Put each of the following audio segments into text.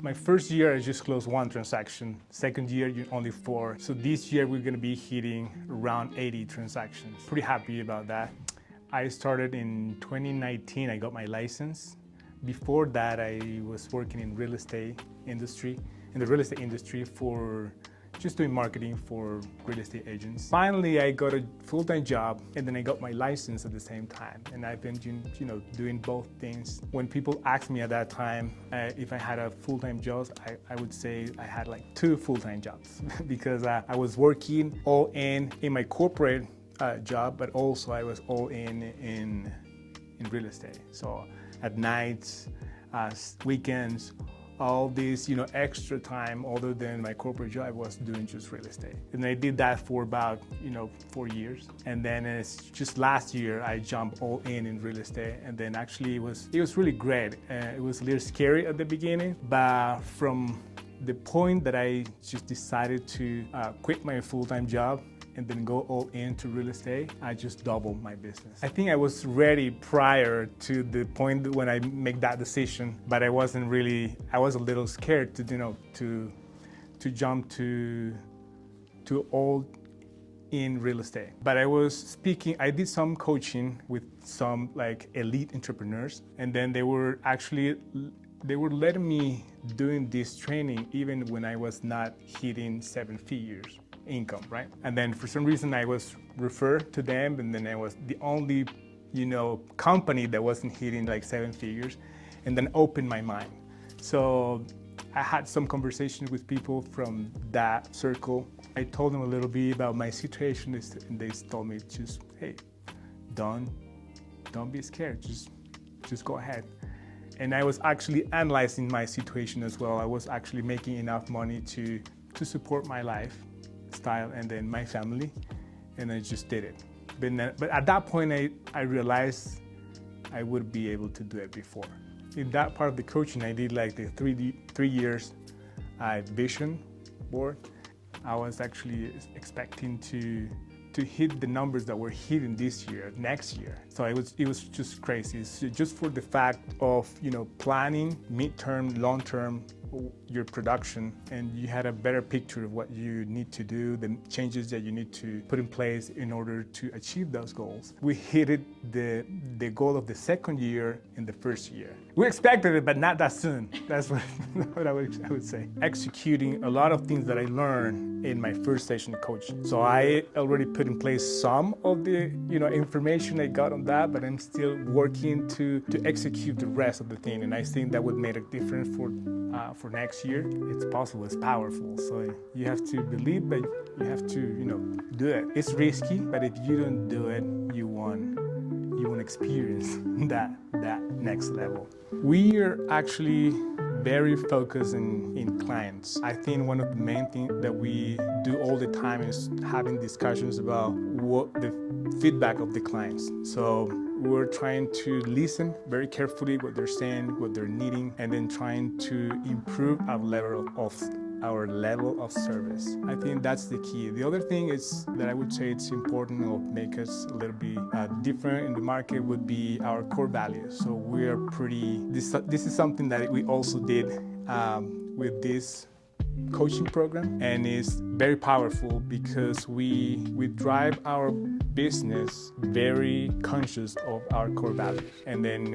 My first year, I just closed one transaction. Second year, only 4. So this year, we're gonna be hitting around 80 transactions. Pretty happy about that. I started in 2019, I got my license. Before that, I was working in the real estate industry for just doing marketing for real estate agents. Finally, I got a full-time job and then I got my license at the same time. And I've been doing both things. When people asked me at that time if I had a full-time job, I would say I had like 2 full-time jobs because I was working all in my corporate job, but also I was all in real estate. So at nights, weekends, all this, extra time other than my corporate job, I was doing just real estate. And I did that for about, 4 years. And then it's just last year, I jumped all in real estate. And then actually it was really great. It was a little scary at the beginning, but from the point that I just decided to quit my full-time job and then go all into real estate, I just doubled my business. I think I was ready prior to the point when I make that decision, but I was a little scared to jump to all in real estate. But I did some coaching with some like elite entrepreneurs, and then they were letting me doing this training even when I was not hitting 7 figures income, right? And then for some reason I was referred to them, and then I was the only, company that wasn't hitting like 7 figures, and then opened my mind. So I had some conversations with people from that circle. I told them a little bit about my situation, and they told me just, hey, don't be scared, just go ahead. And I was actually analyzing my situation as well. I was actually making enough money to support my lifestyle and then my family, and I just did it. But at that point, I realized I would be able to do it before. In that part of the coaching, I did like the 3 years vision board. I was actually expecting to hit the numbers that we're hitting this year, next year. So it was just crazy. So just for the fact of planning midterm, long term, your production, and you had a better picture of what you need to do, the changes that you need to put in place in order to achieve those goals. We hit the goal of the second year in the first year. We expected it, but not that soon. That's what I would say. Executing a lot of things that I learned in my first session of coaching. So I already put in place some of the information I got on that, but I'm still working to execute the rest of the thing. And I think that would make a difference for next year. It's possible, it's powerful. So you have to believe, but you have to do it. It's risky, but if you don't do it, you won't experience that next level. We are actually very focused in clients. I think one of the main things that we do all the time is having discussions about what the feedback of the clients. So we're trying to listen very carefully what they're saying, what they're needing, and then trying to improve our level of service. I think that's the key. The other thing is that I would say it's important or make us a little bit different in the market would be our core values. So we are this is something that we also did with this coaching program, and it's very powerful because we drive our business very conscious of our core values. And then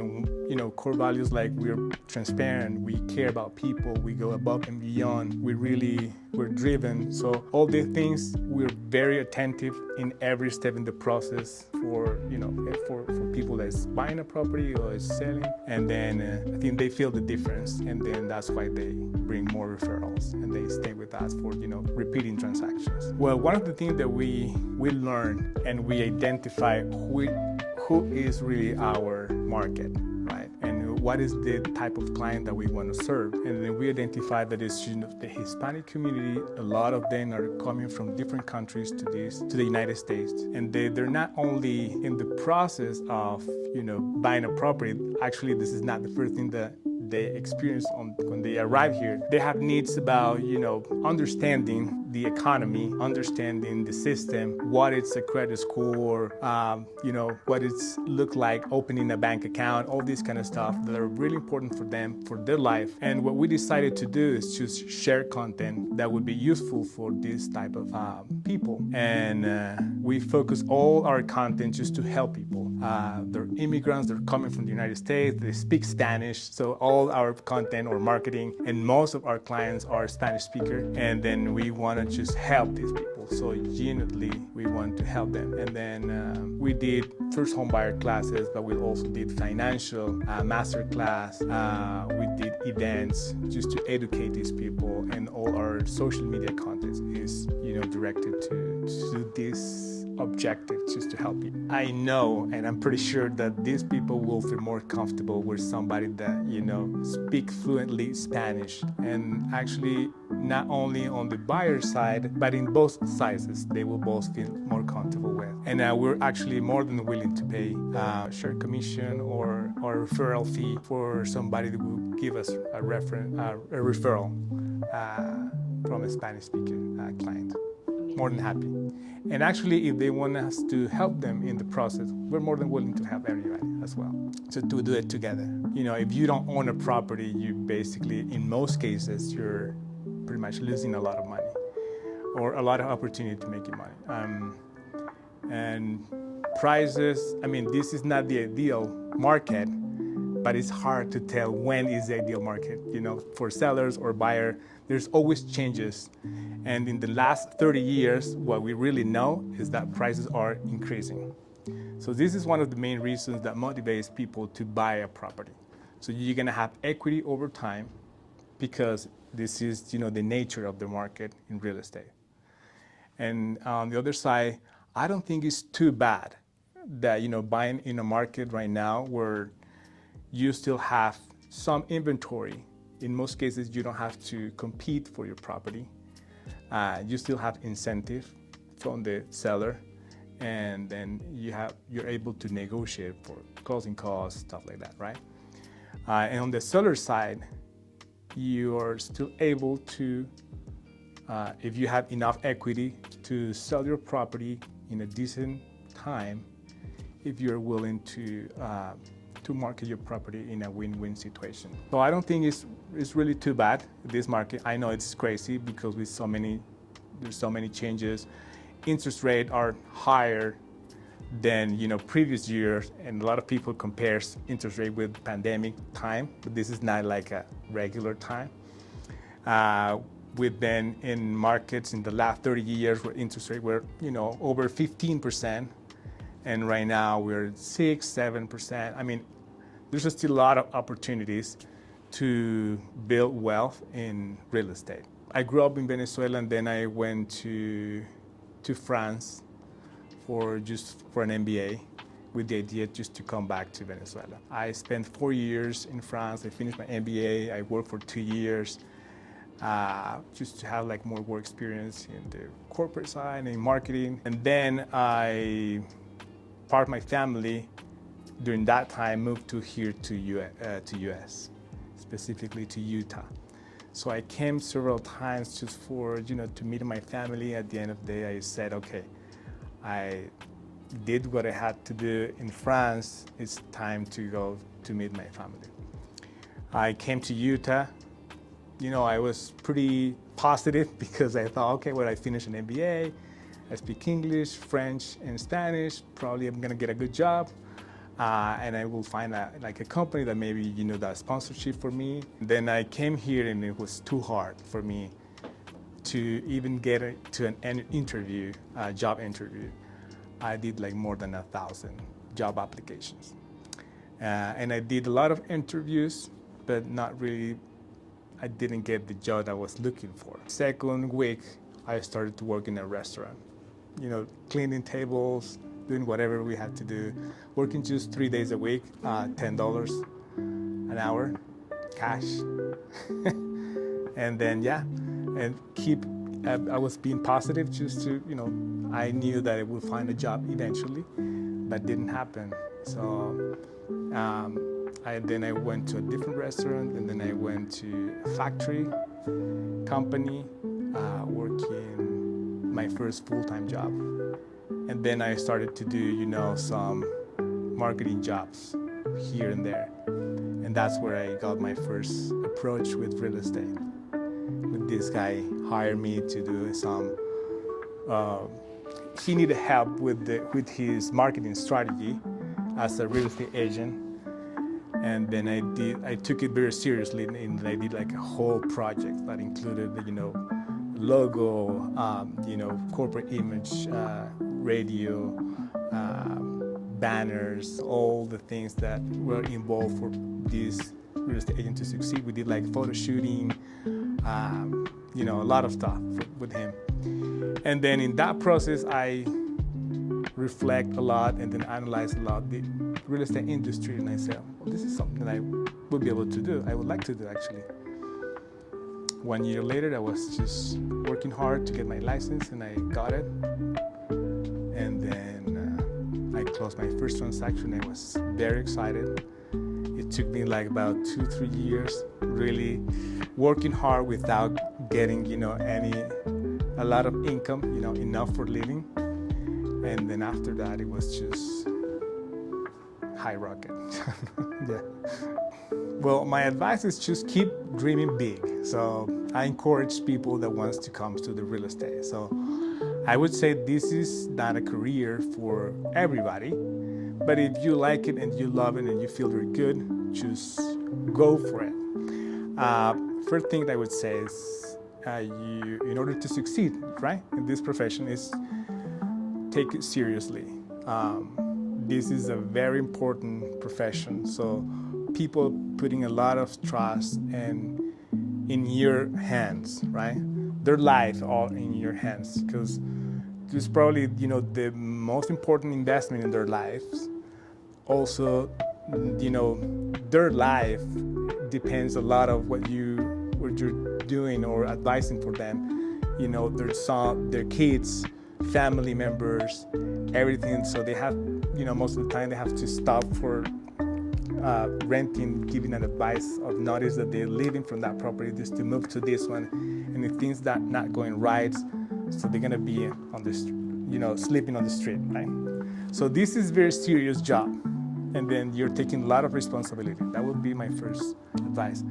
core values like we're transparent, we care about people, we go above and beyond, we're driven. So all these things, we're very attentive in every step in the process for people that's buying a property or is selling. And then I think they feel the difference, and then that's why they bring more referrals and they stay with us for repeating transactions. Well, one of the things that we learn and we identify who is really our market, right? And what is the type of client that we want to serve. And then we identify that it's the Hispanic community. A lot of them are coming from different countries to the United States. And they're not only in the process of buying a property. Actually, this is not the first thing that they experience when they arrive here. They have needs about understanding the economy, understanding the system, what it's a credit score, what it's look like opening a bank account, all this kind of stuff that are really important for them, for their life. And what we decided to do is just share content that would be useful for this type of people. And we focus all our content just to help people. They're immigrants, they're coming from the United States, they speak Spanish, so all our content or marketing and most of our clients are Spanish speaker, and then we want to just help these people. So genuinely, we want to help them. And then we did first home buyer classes, but we also did financial master class. We did events just to educate these people, and all our social media content is directed to this objective, just to help you. I know, and I'm pretty sure that these people will feel more comfortable with somebody that speak fluently Spanish, and actually not only on the buyer side, but in both sizes, they will both feel more comfortable with. And we're actually more than willing to pay share commission or referral fee for somebody that will give us a referral from a Spanish-speaking client. More than happy. And actually, if they want us to help them in the process, we're more than willing to help everybody as well. So to do it together. If you don't own a property, you basically, in most cases, you're pretty much losing a lot of money or a lot of opportunity to make you money. And prices, this is not the ideal market, but it's hard to tell when is the ideal market. For sellers or buyer, there's always changes. And in the last 30 years, what we really know is that prices are increasing. So this is one of the main reasons that motivates people to buy a property. So you're gonna have equity over time because this is, the nature of the market in real estate. And on the other side, I don't think it's too bad that, buying in a market right now where you still have some inventory. In most cases, you don't have to compete for your property. You still have incentive from the seller, and then you're able to negotiate for closing costs, stuff like that, right? And on the seller side, you are still able to, if you have enough equity, to sell your property in a decent time, if you're willing to market your property in a win-win situation. So I don't think it's really too bad, this market. I know it's crazy because there's so many changes. Interest rates are higher than previous years, and a lot of people compare interest rate with pandemic time, but this is not like a regular time. We've been in markets in the last 30 years where interest rates were over 15%, and right now we're at 6-7%. There's still a lot of opportunities to build wealth in real estate. I grew up in Venezuela, and then I went to France for an MBA with the idea just to come back to Venezuela. I spent 4 years in France. I finished my MBA. I worked for 2 years just to have more work experience in the corporate side and in marketing. And then part of my family during that time moved to US, specifically to Utah. So I came several times just for, to meet my family. At the end of the day, I said, okay, I did what I had to do in France. It's time to go to meet my family. I came to Utah. I was pretty positive because I thought, okay, I finished an MBA. I speak English, French, and Spanish. Probably I'm gonna get a good job. And I will find a company that maybe does sponsorship for me. Then I came here, and it was too hard for me to even get to an interview, job interview. I did more than 1,000 job applications, and I did a lot of interviews, but not really. I didn't get the job I was looking for. Second week, I started to work in a restaurant, cleaning tables, doing whatever we had to do, working just 3 days a week, $10 an hour, cash. And then, I was being positive just to, I knew that I would find a job eventually, but didn't happen. So then I went to a different restaurant, and then I went to a factory company, working my first full-time job. And then I started to do, some marketing jobs here and there. And that's where I got my first approach with real estate. With this guy hired me to do some, he needed help with his marketing strategy as a real estate agent. And then I took it very seriously, and I did like a whole project that included, logo, corporate image, radio, banners, all the things that were involved for this real estate agent to succeed. We did like photo shooting, a lot of stuff with him. And then in that process, I reflect a lot and then analyze a lot the real estate industry, and I said, well, this is something that I would be able to do. I would like to do, actually. 1 year later, I was just working hard to get my license, and I got it. And then I closed my first transaction. I was very excited. It took me like about 2-3 years, really working hard without getting, a lot of income, enough for living. And then after that, it was just high rocket. Yeah. Well, my advice is just keep dreaming big. So I encourage people that wants to come to the real estate. So I would say this is not a career for everybody, but if you like it and you love it and you feel very good, just go for it. First thing that I would say is you, in order to succeed, right, in this profession, is take it seriously. This is a very important profession, so people putting a lot of trust in your hands, right? Their life all in your hands, because this is probably the most important investment in their lives. Also, their life depends a lot of what you're doing or advising for them. Their son, their kids, family members, everything. So they have, most of the time they have to stop for renting, giving an advice of notice that they're leaving from that property just to move to this one, and if things that not going right, so they're gonna be on this, sleeping on the street, right? So this is very serious job, and then you're taking a lot of responsibility. That would be my first advice.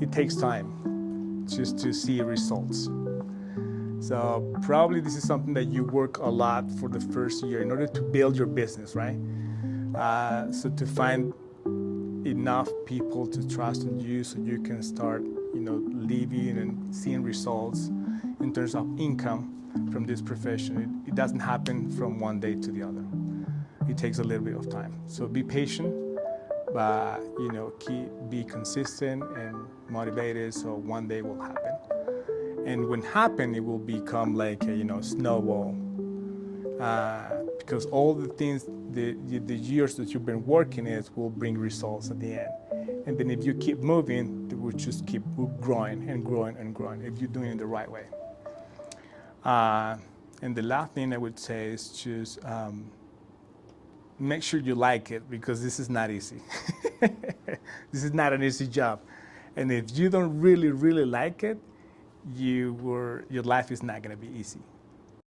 It takes time just to see results. So probably this is something that you work a lot for the first year in order to build your business, right? So to find enough people to trust in you so you can start, living and seeing results in terms of income from this profession. It doesn't happen from one day to the other. It takes a little bit of time. So be patient, but be consistent and motivated, so one day will happen. And when happen, it will become like a snowball, because all the things, the years that you've been working it will bring results at the end. And then if you keep moving, it will just keep growing and growing and growing if you're doing it the right way. And the last thing I would say is just make sure you like it, because this is not easy. This is not an easy job. And if you don't really, really like it, your life is not going to be easy.